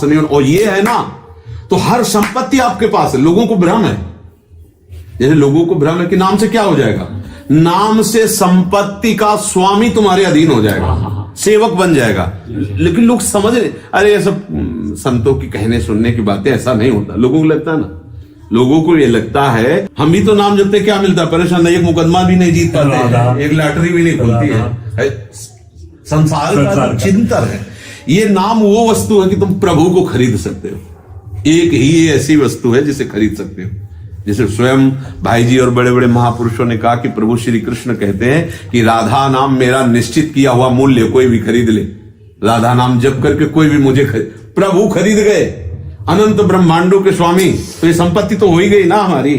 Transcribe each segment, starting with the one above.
नहीं, और ये है ना तो हर संपत्ति आपके पास है। लोगों को भ्रम है, जैसे लोगों को भ्रम है कि नाम से क्या हो जाएगा, नाम से संपत्ति का स्वामी तुम्हारे अधीन हो जाएगा, सेवक बन जाएगा। लेकिन लोग समझ रहे, अरे ये सब संतों की कहने सुनने की बातें, ऐसा नहीं होता। लोगों को लगता है ना, लोगों को ये लगता है हम भी तो नाम जपते, क्या मिलता है, परेशान नहीं, एक मुकदमा भी नहीं जीत पाते, एक लॉटरी भी नहीं खुलती है। संसार का चिंतन है। ये नाम वो वस्तु है कि तुम प्रभु को खरीद सकते हो। एक ही ये ऐसी वस्तु है जिसे खरीद सकते हो। जैसे स्वयं भाई जी और बड़े बड़े महापुरुषों ने कहा कि प्रभु श्री कृष्ण कहते हैं कि राधा नाम मेरा निश्चित किया हुआ मूल्य, कोई भी खरीद ले। राधा नाम जप करके कोई भी मुझे प्रभु खरीद गए, अनंत ब्रह्मांडों के स्वामी। तो ये संपत्ति तो हो ही गई ना हमारी।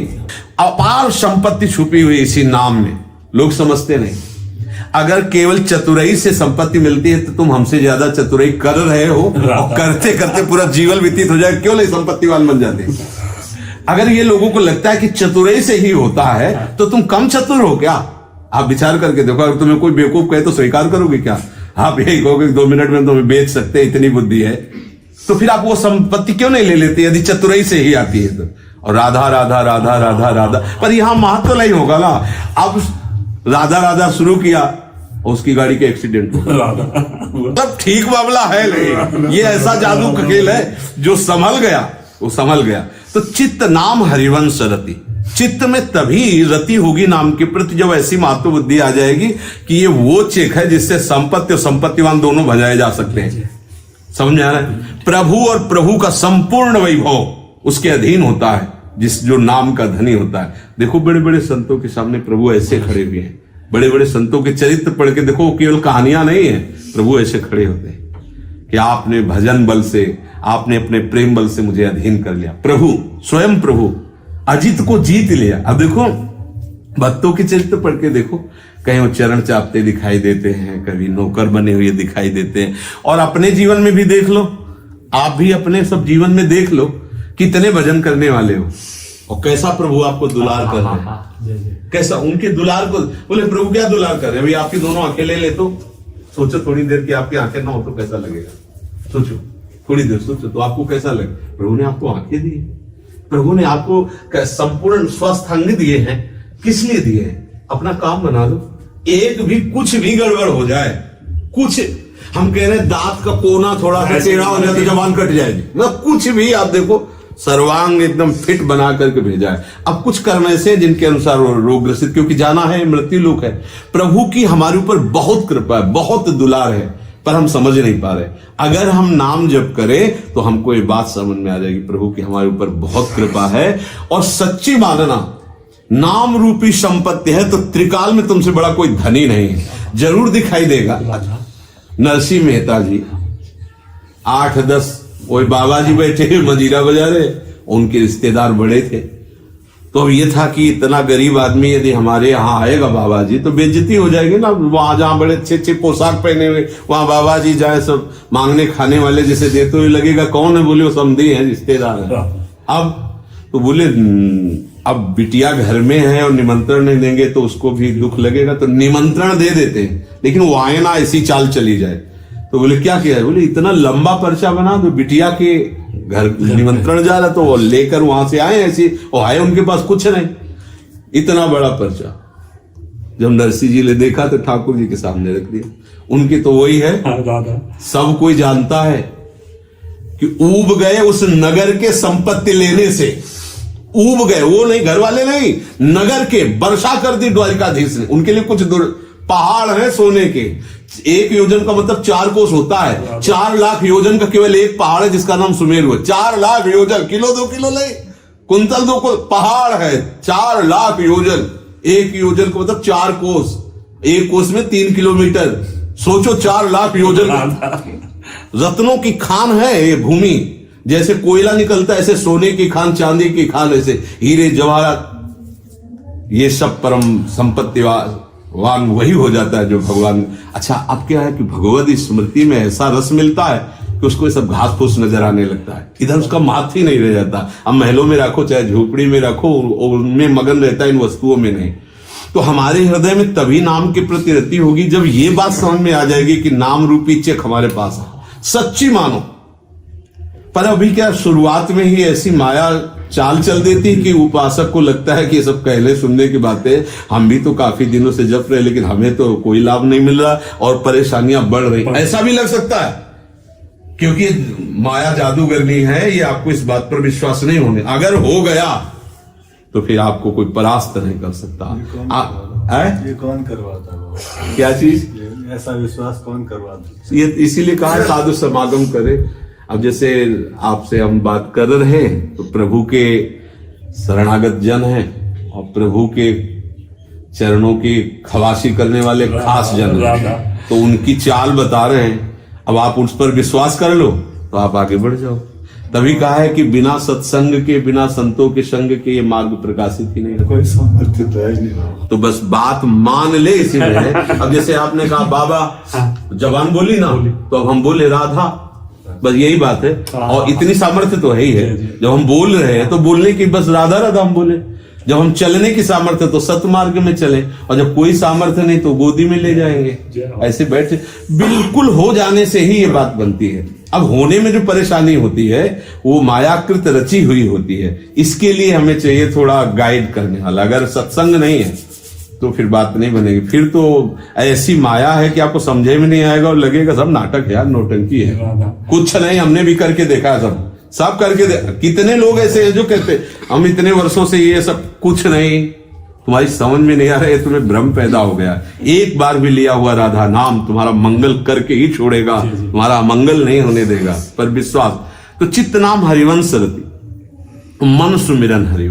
अपार संपत्ति छुपी हुई इसी नाम में, लोग समझते नहीं। अगर केवल चतुराई से संपत्ति मिलती है तो तुम हमसे ज्यादा चतुराई कर रहे हो, और करते करते पूरा जीवन व्यतीत हो जाए, क्यों नहीं संपत्तिवान बन जाते। अगर ये लोगों को लगता है कि चतुराई से ही होता है तो तुम कम चतुर हो क्या? आप विचार करके देखो, अगर तुम्हें कोई बेवकूफ कहे तो स्वीकार करोगे क्या? आप यही कहोगे 2 मिनट में तुम्हें बेच सकते, इतनी बुद्धि है। तो फिर आप वो संपत्ति क्यों नहीं ले लेते यदि चतुराई से ही आती है तो? और राधा राधा राधा राधा राधा, पर यहां महत्व नहीं होगा ना। अब राधा राधा शुरू किया, उसकी गाड़ी के एक्सीडेंट तब ठीक मामला है नहीं। ये ऐसा जादू का खेल है, जो संभल गया वो संभल गया। तो चित्त नाम हरिवंश रति, चित्त में तभी रति होगी नाम के प्रति जब ऐसी महत्व बुद्धि आ जाएगी कि ये वो चेक है जिससे संपत्ति और संपत्तिवान दोनों भजाए जा सकते हैं। समझ में आ रहा है? प्रभु और प्रभु का संपूर्ण वैभव उसके अधीन होता है, जिस जो नाम का धनी होता है। देखो बड़े बड़े संतों के सामने प्रभु ऐसे खड़े भी हैं। बड़े बड़े संतों के चरित्र पढ़ के देखो, केवल कहानियां नहीं है, प्रभु ऐसे खड़े होते हैं कि आपने भजन बल से, आपने अपने प्रेम बल से मुझे अधीन कर लिया। प्रभु स्वयं प्रभु अजित को जीत लिया। अब देखो भक्तों के चरित्र पढ़ के देखो, कहीं वो चरण चापते दिखाई देते हैं, कभी नौकर बने हुए दिखाई देते हैं। और अपने जीवन में भी देख लो, आप भी अपने सब जीवन में देख लो, कितने भजन करने वाले हो और कैसा प्रभु आपको दुलार कर रहे हैं। कैसा उनके दुलार को, बोले प्रभु क्या दुलार कर रहे हैं, अभी आपकी दोनों आंखें ले ले तो सोचो, थोड़ी देर की आपकी आंखें ना हो तो कैसा लगेगा। सोचो थोड़ी देर सोचो तो आपको कैसा लगे। प्रभु ने आपको आंखें दी, प्रभु ने आपको संपूर्ण स्वस्थ अंग दिए हैं। किस लिए दिए हैं? अपना काम बना लो। एक भी कुछ भी गड़बड़ हो जाए, कुछ हम कह रहे हैं दांत का कोना थोड़ा सा टेढ़ा हो जाए तो जबान कट जाएगी, मतलब कुछ भी आप देखो सर्वांग एकदम फिट बना करके भेजा है। अब कुछ कर्म ऐसे जिनके अनुसार रोग ग्रसित, क्योंकि जाना है मृत्यु लोक है। प्रभु की हमारे ऊपर बहुत कृपा है, बहुत दुलार है, पर हम समझ नहीं पा रहे। अगर हम नाम जप करें तो हमको ये बात समझ में आ जाएगी, प्रभु की हमारे ऊपर बहुत कृपा है। और सच्ची मानना नाम रूपी संपत्ति है तो त्रिकाल में तुमसे बड़ा कोई धनी नहीं है, जरूर दिखाई देगा। नरसिंह मेहता जी 8-10 वही बाबा जी बैठे मजीरा बजा रहे, उनके रिश्तेदार बड़े थे। तो अब ये था कि इतना गरीब आदमी यदि हमारे यहाँ आएगा बाबा जी तो बेइज्जती हो जाएगी ना। वहां जहाँ बड़े अच्छे अच्छे पोशाक पहने हुए वहां बाबा जी जाए, सब मांगने खाने वाले जैसे देते हुए लगेगा कौन है, बोले वो समधी है, रिश्तेदार है। अब तो बोले अब बिटिया घर में है और निमंत्रण नहीं देंगे तो उसको भी दुख लगेगा, तो निमंत्रण दे देते हैं, लेकिन वो आए ना ऐसी चाल चली जाए। तो बोले क्या किया है? बोले इतना लंबा पर्चा बना दो, बिटिया के घर निमंत्रण जा रहा तो वो लेकर वहां से आए, ऐसी वो आए, उनके पास कुछ नहीं, इतना बड़ा पर्चा। जब नरसिंह जी ने देखा तो ठाकुर जी के सामने रख दिया। उनकी तो वही है, सब कोई जानता है कि ऊब गए उस नगर के संपत्ति लेने से, ऊब गए, वो नहीं घर वाले नहीं, नगर के वर्षा कर दी द्वारिकाधीश ने। उनके लिए कुछ पहाड़ है सोने के, 1 योजन का मतलब 4 कोस होता है। 4 लाख योजन का केवल एक पहाड़ है जिसका नाम सुमेरु है। 4 लाख योजन, किलो 2 किलो नहीं, कुंतल 2 को पहाड़ है। 4 लाख योजन, 1 योजन का मतलब 4 कोस, 1 कोस में 3 किलोमीटर। सोचो 4 लाख योजन, रत्नों की खान है ये भूमि। जैसे कोयला निकलता है ऐसे सोने की खान, चांदी की खान, ऐसे हीरे जवाहरात, ये सब परम संपत्ति वान वही हो जाता है जो भगवान। अच्छा अब क्या है कि भगवत स्मृति में ऐसा रस मिलता है कि उसको ये सब घास फूस नजर आने लगता है, इधर उसका महत्व ही नहीं रह जाता। अब महलों में रखो चाहे झोपड़ी में रखो, उनमें मगन रहता है, इन वस्तुओं में नहीं। तो हमारे हृदय में तभी नाम के प्रति रति होगी जब ये बात समझ में आ जाएगी कि नाम रूपी चेक हमारे पास है। सच्ची मानो पर अभी क्या शुरुआत में ही ऐसी माया चाल चल देती कि उपासक को लगता है कि ये सब कहने सुनने की बातें, हम भी तो काफी दिनों से जप रहे लेकिन हमें तो कोई लाभ नहीं मिल रहा और परेशानियां बढ़ रही, ऐसा भी लग सकता है। क्योंकि माया जादूगरनी है, ये आपको इस बात पर विश्वास नहीं होने, अगर हो गया तो फिर आपको कोई परास्त नहीं कर सकता। ये कौन करवाता है? क्या चीज? ऐसा विश्वास कौन करवाता? ये इसीलिए कहा है साधु समागम करे। अब जैसे आपसे हम बात कर रहे हैं तो प्रभु के शरणागत जन हैं और प्रभु के चरणों की खवासी करने वाले खास जन हैं, तो उनकी चाल बता रहे हैं। अब आप उस पर विश्वास कर लो तो आप आगे बढ़ जाओ। तभी कहा है कि बिना सत्संग के, बिना संतों के संग के ये मार्ग प्रकाशित ही नहीं, कोई सामर्थ्य तो है नहीं। तो बस बात मान ले इसी में है। अब जैसे आपने कहा बाबा जवान बोली ना, तो अब हम बोले राधा, बस यही बात है। और इतनी सामर्थ्य तो है ही है, जब हम बोल रहे हैं तो बोलने की बस राधा राधा हम बोले, जब हम चलने की सामर्थ्य तो सतमार्ग में चले, और जब कोई सामर्थ्य नहीं तो गोदी में ले जाएंगे, ऐसे बैठे। बिल्कुल हो जाने से ही ये बात बनती है। अब होने में जो परेशानी होती है वो मायाकृत रची हुई होती है, इसके लिए हमें चाहिए थोड़ा गाइड करने वाला। अगर सत्संग नहीं है तो फिर बात नहीं बनेगी, फिर तो ऐसी माया है कि आपको समझे में नहीं आएगा और लगेगा सब नाटक है यार, नौटंकी है, कुछ नहीं। हमने भी करके देखा है, सब करके कितने लोग ऐसे हैं जो कहते हम इतने वर्षों से ये सब कुछ नहीं, तुम्हारी समझ में नहीं आ रहा है, तुम्हें भ्रम पैदा हो गया। एक बार भी लिया हुआ राधा नाम तुम्हारा मंगल करके ही छोड़ेगा, तुम्हारा मंगल नहीं होने देगा। पर विश्वास तो चित्त नाम हरिवंश रति, मन सुमिरन हरि।